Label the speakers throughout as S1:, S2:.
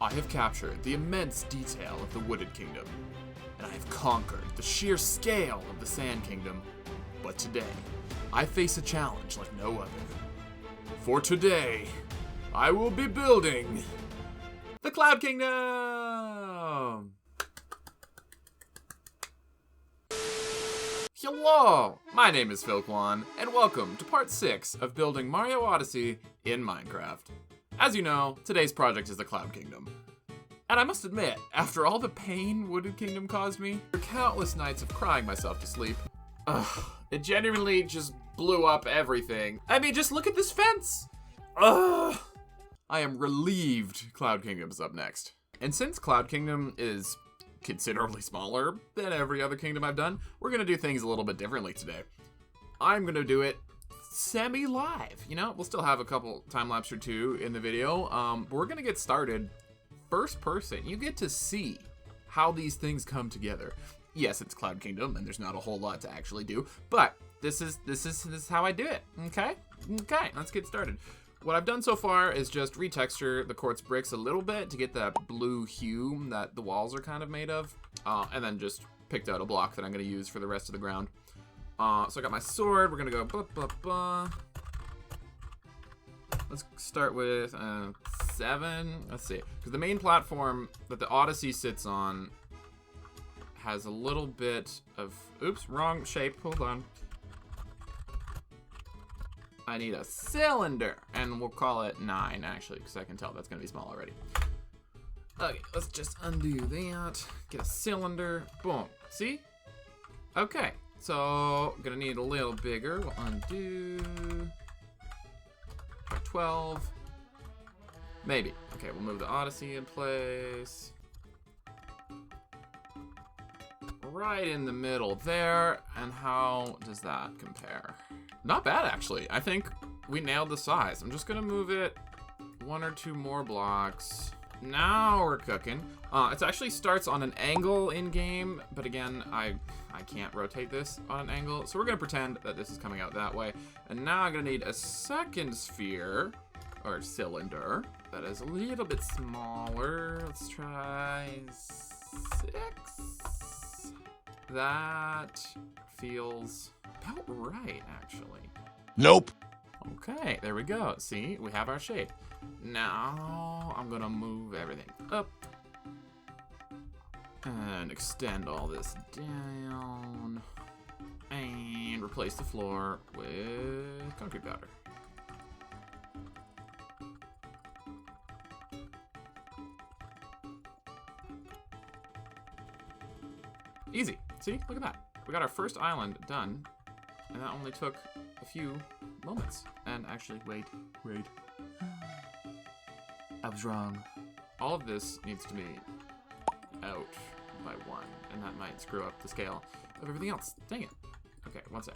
S1: I have captured the immense detail of the Wooded Kingdom, and I have conquered the sheer scale of the Sand Kingdom. But today, I face a challenge like no other. For today, I will be building the Cloud Kingdom! Hello! My name is Filqon, and welcome to part 6 of building Mario Odyssey in Minecraft. As you know, today's project is the Cloud Kingdom. And I must admit, after all the pain Wooded Kingdom caused me, after countless nights of crying myself to sleep, it genuinely just blew up everything. I mean, just look at this fence! I am relieved Cloud Kingdom's up next. And since Cloud Kingdom is considerably smaller than every other kingdom I've done, we're gonna do things a little bit differently today. I'm gonna do it semi-live. You know, we'll still have a couple time-lapse or two in the video, but we're gonna get started first person. You get to see how these things come together. Yes, it's Cloud Kingdom, and there's not a whole lot to actually do, but this is how I do it. Okay, let's get started. What I've done so far is just retexture the quartz bricks a little bit to get that blue hue that the walls are kind of made of, and then just picked out a block that I'm going to use for the rest of the ground. So I got my sword. We're going to go Let's start with 7. Let's see, because the main platform that the Odyssey sits on has a little bit of, oops, wrong shape, hold on. I need a cylinder, and we'll call it 9, actually, because I can tell that's going to be small already. Okay, let's just undo that. Get a cylinder. Boom. See? Okay, so going to need a little bigger. We'll undo. Try 12. Maybe. Okay, we'll move the Odyssey in place. Right in the middle there. And how does that compare? Not bad, actually. I think we nailed the size. I'm just gonna move it 1 or 2 more blocks. Now we're cooking. It actually starts on an angle in game, but again, I can't rotate this on an angle, so we're gonna pretend that this is coming out that way. And now I'm gonna need a second sphere or cylinder that is a little bit smaller. Let's try 6. That feels about right, actually.
S2: Nope.
S1: Okay, there we go. See, we have our shape. Now I'm gonna move everything up and extend all this down and replace the floor with concrete powder. Easy. See, look at that. We got our first island done, and that only took a few moments. And actually, wait. I was wrong. All of this needs to be out by 1, and that might screw up the scale of everything else. Dang it. Okay, 1 sec.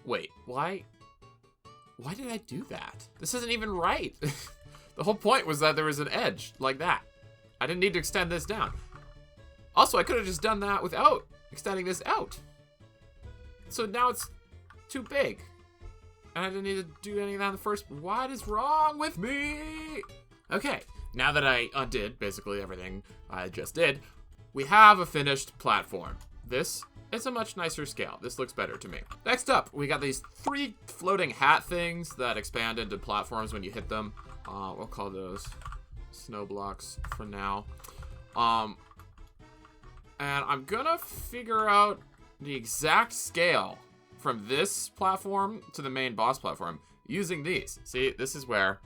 S1: Wait, why did I do that? This isn't even right. The whole point was that there was an edge like that. I didn't need to extend this down. Also, I could have just done that without extending this out. So now it's too big. And I didn't need to do any of that in the first. What is wrong with me? Okay, now that I undid basically everything I just did, we have a finished platform. This is a much nicer scale. This looks better to me. Next up, we got these 3 floating hat things that expand into platforms when you hit them. We'll call those snow blocks for now. And I'm gonna figure out the exact scale from this platform to the main boss platform using these. See, this is where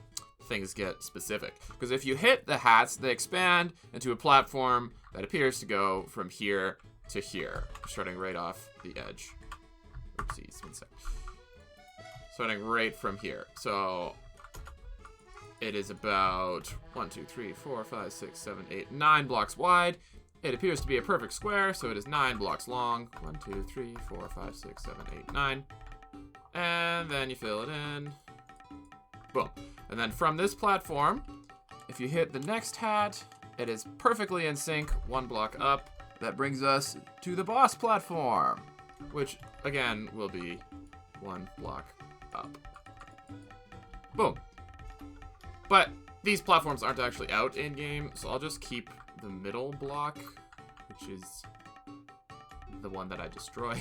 S1: things get specific. Because if you hit the hats, they expand into a platform that appears to go from here to here, starting right off the edge. Oopsies, 1 sec. Starting right from here. So it is about 1, 2, 3, 4, 5, 6, 7, 8, 9 blocks wide. It appears to be a perfect square, so it is 9 blocks long. 1, 2, 3, 4, 5, 6, 7, 8, 9. And then you fill it in. Boom. And then from this platform, if you hit the next hat, it is perfectly in sync, 1 block up. That brings us to the boss platform. which, again, will be 1 block up. Boom. But these platforms aren't actually out in-game, so I'll just keep the middle block, which is the one that I destroyed.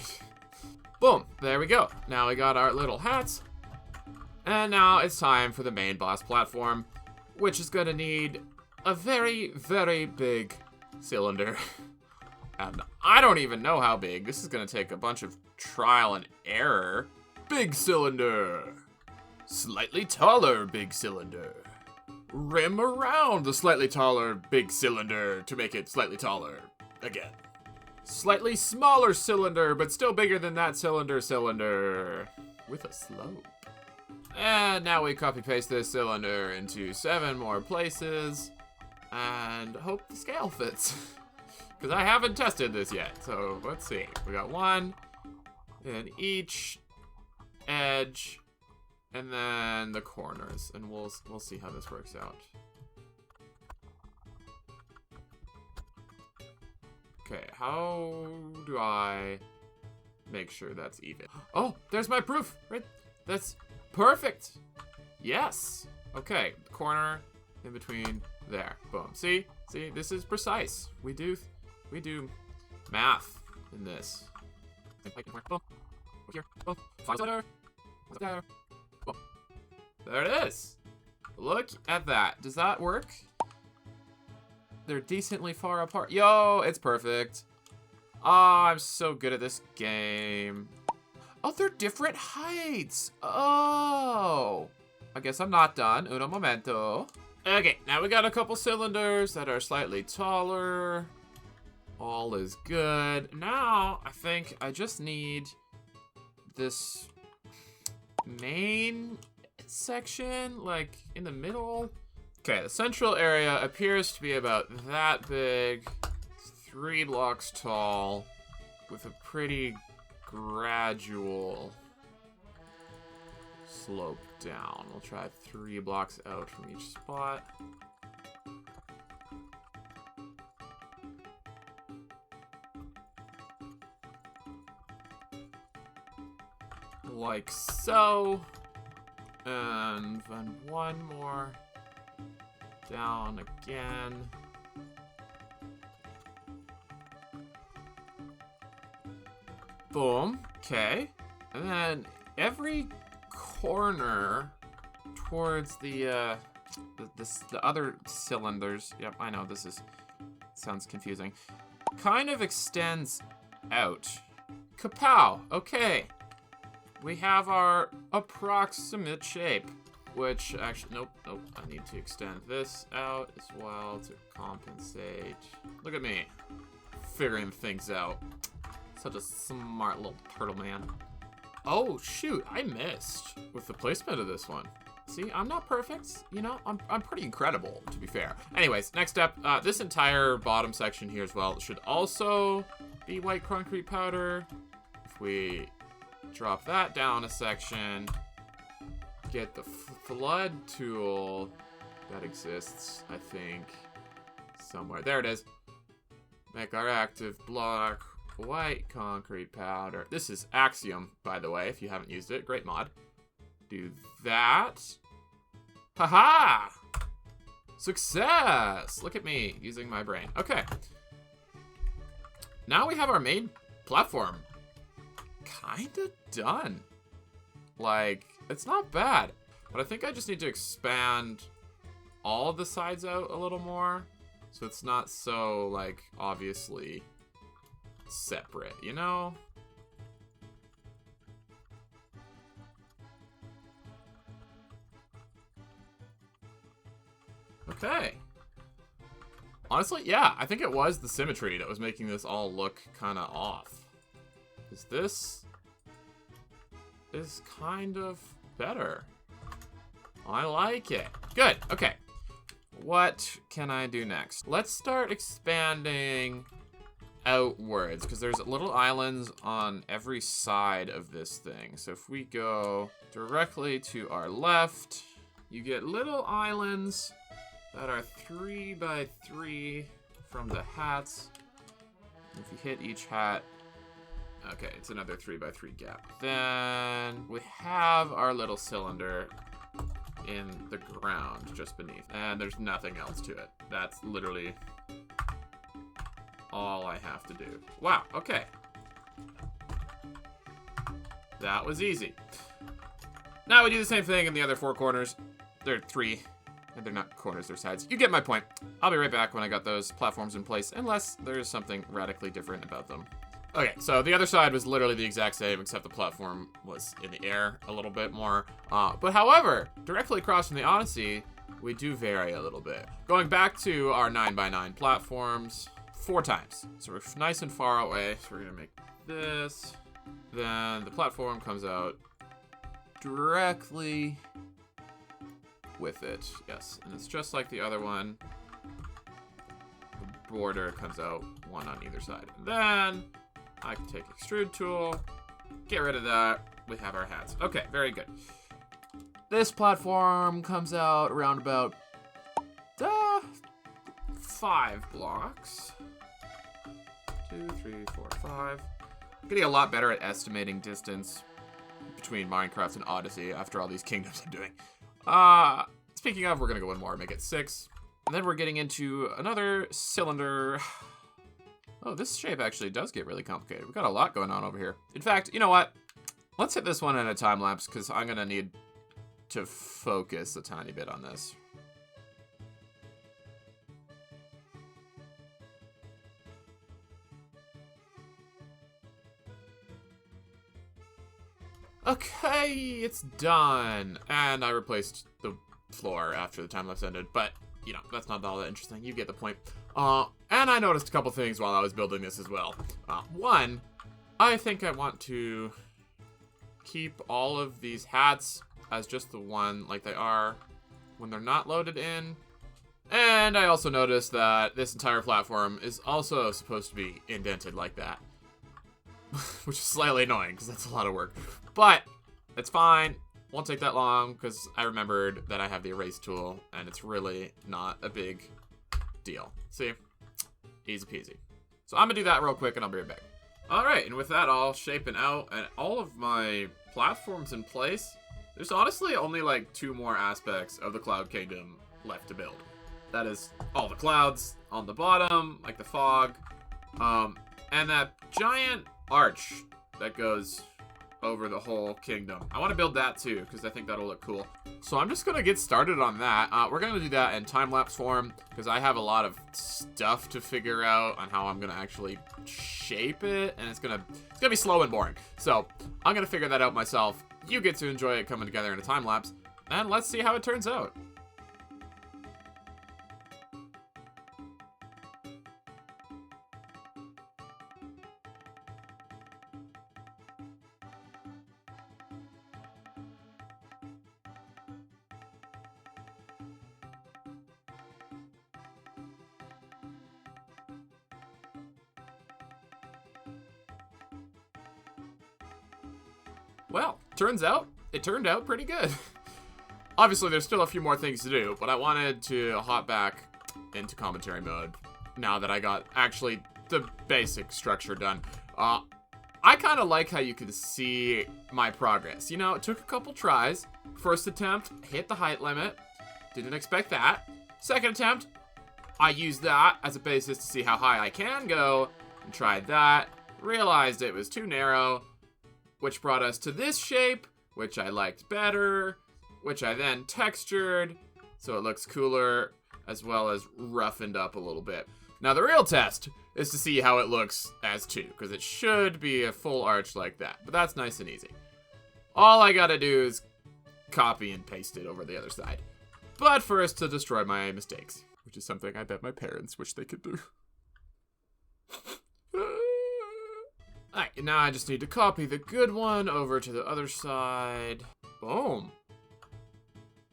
S1: Boom, there we go. Now we got our little hats. And now it's time for the main boss platform, which is gonna need a very, very big cylinder. And I don't even know how big. This is gonna take a bunch of trial and error. Big cylinder. Slightly taller big cylinder. Rim around the slightly taller big cylinder to make it slightly taller again. Slightly smaller cylinder, but still bigger than that cylinder with a slope. And now we copy paste this cylinder into 7 more places and hope the scale fits. Because I haven't tested this yet, so let's see. We got 1 in each edge and then the corners, and we'll see how this works out. Okay, how do I make sure that's even? Oh, there's my proof, right? That's perfect. Yes. Okay, corner in between there. Boom. See, this is precise. We do math in this. Boom. Here. Boom. There. Boom. There it is. Look at that. Does that work? They're decently far apart. Yo, it's perfect. Oh, I'm so good at this game. Oh, they're different heights. Oh. I guess I'm not done. Uno momento. Okay, now we got a couple cylinders that are slightly taller. All is good. Now, I think I just need this main section, like, in the middle. Okay, the central area appears to be about that big. It's 3 blocks tall with a pretty gradual slope down. We'll try 3 blocks out from each spot. Like so. And then 1 more. Down again. Boom. Okay. And then every corner towards the other cylinders. Yep, I know this sounds confusing. Kind of extends out. Kapow. Okay. We have our approximate shape. Which, actually, nope. I need to extend this out as well to compensate. Look at me, figuring things out. Such a smart little turtle man. Oh, shoot, I missed with the placement of this one. See, I'm not perfect. You know, I'm pretty incredible, to be fair. Anyways, next step, this entire bottom section here as well should also be white concrete powder. If we drop that down a section, get the flood tool that exists, I think, somewhere. There it is. Make our active block white concrete powder. This is Axiom, by the way, if you haven't used it. Great mod. Do that. Haha! Success! Look at me using my brain. Okay. Now we have our main platform kinda done. Like, it's not bad, but I think I just need to expand all of the sides out a little more so it's not so, like, obviously separate, you know? Okay. Honestly, yeah, I think it was the symmetry that was making this all look kind of off. Is this is kind of better. I like it. Good, okay. What can I do next? Let's start expanding outwards, because there's little islands on every side of this thing. So if we go directly to our left, you get little islands that are 3 by 3 from the hats. If you hit each hat, Okay, it's another 3x3 gap. Then we have our little cylinder in the ground just beneath. And there's nothing else to it. That's literally all I have to do. Wow, okay. That was easy. Now we do the same thing in the other 4 corners. There are 3. They're not corners, they're sides. You get my point. I'll be right back when I got those platforms in place, unless there's something radically different about them. Okay, so the other side was literally the exact same, except the platform was in the air a little bit more. But however, directly across from the Odyssey, we do vary a little bit. Going back to our 9x9 platforms, 4 times. So we're nice and far away, so we're gonna make this. Then the platform comes out directly with it, yes, and it's just like the other one. The border comes out one on either side. And then I can take extrude tool, get rid of that. We have our hats. Okay, very good. This platform comes out around about 5 blocks. 2, 3, 4, 5. I'm getting a lot better at estimating distance between Minecraft and Odyssey after all these kingdoms I'm doing. Speaking of, we're gonna go one more, make it 6. And then we're getting into another cylinder. Oh, this shape actually does get really complicated. We've got a lot going on over here. In fact, you know what? Let's hit this one in a time lapse, because I'm gonna need to focus a tiny bit on this. Okay, it's done. And I replaced the floor after the time lapse ended, but, you know, that's not all that interesting. You get the point. And I noticed a couple things while I was building this as well. One, I think I want to keep all of these hats as just the one like they are when they're not loaded in. And I also noticed that this entire platform is also supposed to be indented like that. Which is slightly annoying, because that's a lot of work. But, it's fine. Won't take that long, because I remembered that I have the erase tool, and it's really not a big deal. See? Easy peasy. So I'm going to do that real quick, and I'll be right back. Alright, and with that all shaping out, and all of my platforms in place, there's honestly only like 2 more aspects of the Cloud Kingdom left to build. That is all the clouds on the bottom, like the fog, and that giant arch that goes over the whole kingdom. I want to build that too, because I think that'll look cool. So I'm just going to get started on that. We're going to do that in time-lapse form, because I have a lot of stuff to figure out on how I'm going to actually shape it, and it's going to be slow and boring. So I'm going to figure that out myself. You get to enjoy it coming together in a time-lapse, and let's see how it turns out. Well, it turned out pretty good. Obviously, there's still a few more things to do, but I wanted to hop back into commentary mode now that I got actually the basic structure done. I kind of like how you can see my progress. You know, it took a couple tries. First attempt, hit the height limit. Didn't expect that. Second attempt, I used that as a basis to see how high I can go, and tried that. Realized it was too narrow, which brought us to this shape, which I liked better, which I then textured, so it looks cooler, as well as roughened up a little bit. Now the real test is to see how it looks as 2, because it should be a full arch like that, but that's nice and easy. All I gotta do is copy and paste it over the other side. But first, to destroy my mistakes, which is something I bet my parents wish they could do. Alright, now I just need to copy the good one over to the other side. Boom.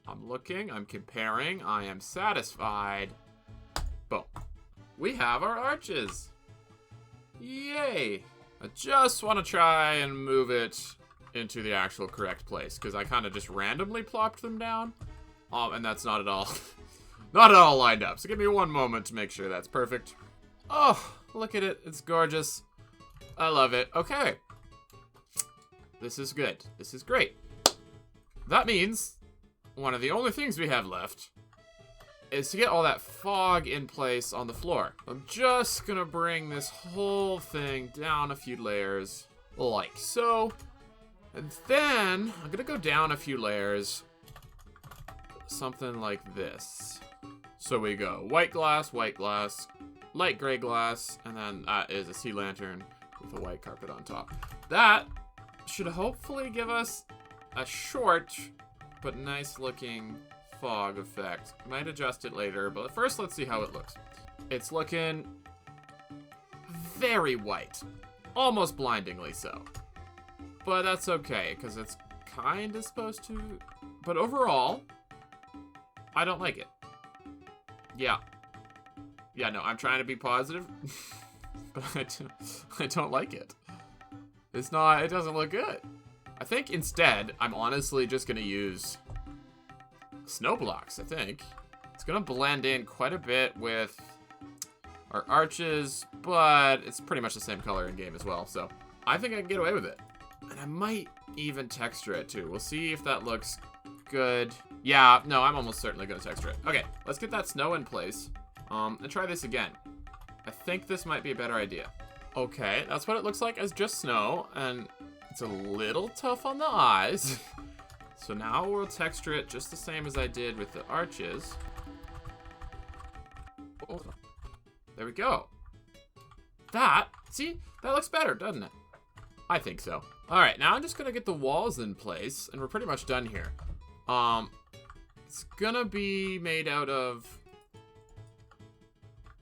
S1: I'm looking, I'm comparing, I am satisfied. Boom. We have our arches. Yay. I just want to try and move it into the actual correct place, because I kind of just randomly plopped them down. And that's not at all, not at all lined up. So give me one moment to make sure that's perfect. Oh, look at it, it's gorgeous. I love it. Okay. This is good. This is great. That means one of the only things we have left is to get all that fog in place on the floor. I'm just gonna bring this whole thing down a few layers, like so. And then I'm gonna go down a few layers, something like this. So we go white glass, light gray glass, and then that is a sea lantern with a white carpet on top. That should hopefully give us a short but nice looking fog effect. Might adjust it later, but first let's see how it looks. It's looking very white, almost blindingly so. But that's okay, because it's kind of supposed to. But overall, I don't like it. Yeah, no, I'm trying to be positive, but I don't like it. It doesn't look good. I think instead, I'm honestly just gonna use snow blocks, I think. It's gonna blend in quite a bit with our arches, but it's pretty much the same color in game as well, so I think I can get away with it. And I might even texture it too. We'll see if that looks good. Yeah, no, I'm almost certainly gonna texture it. Okay, let's get that snow in place. And try this again. I think this might be a better idea. Okay, that's what it looks like as just snow, and it's a little tough on the eyes. So now we'll texture it just the same as I did with the arches. Oh, there we go. See, that looks better, doesn't it? I think so. All right, now I'm just gonna get the walls in place, and we're pretty much done here. It's gonna be made out of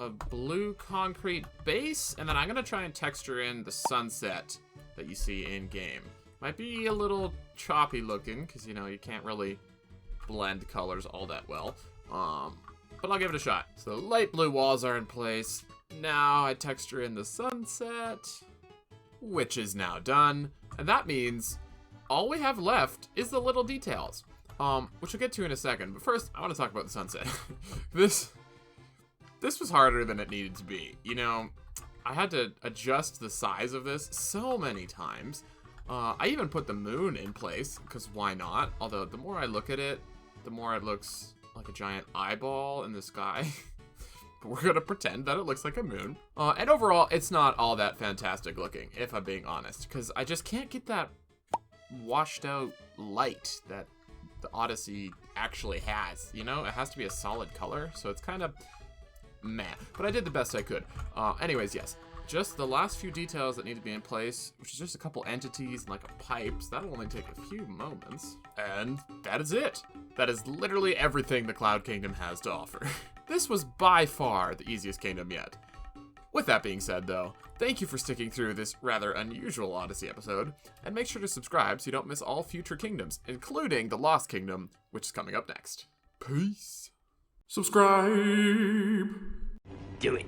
S1: a blue concrete base, and then I'm gonna try and texture in the sunset that you see in game. Might be a little choppy looking, because you know, you can't really blend colors all that well. But I'll give it a shot. So the light blue walls are in place. Now I texture in the sunset, which is now done. And that means all we have left is the little details, which we'll get to in a second. But first, I want to talk about the sunset. This was harder than it needed to be. You know, I had to adjust the size of this so many times. I even put the moon in place, because why not? Although the more I look at it, the more it looks like a giant eyeball in the sky. But we're gonna pretend that it looks like a moon. And overall, it's not all that fantastic looking, if I'm being honest, because I just can't get that washed out light that the Odyssey actually has. You know, it has to be a solid color, so it's kind of meh. But I did the best I could. Anyways, yes. Just the last few details that need to be in place, which is just a couple entities and like a pipe, so that'll only take a few moments. And that is it. That is literally everything the Cloud Kingdom has to offer. This was by far the easiest kingdom yet. With that being said though, thank you for sticking through this rather unusual Odyssey episode, and make sure to subscribe so you don't miss all future kingdoms, including the Lost Kingdom, which is coming up next. Peace. Subscribe.
S2: Do it.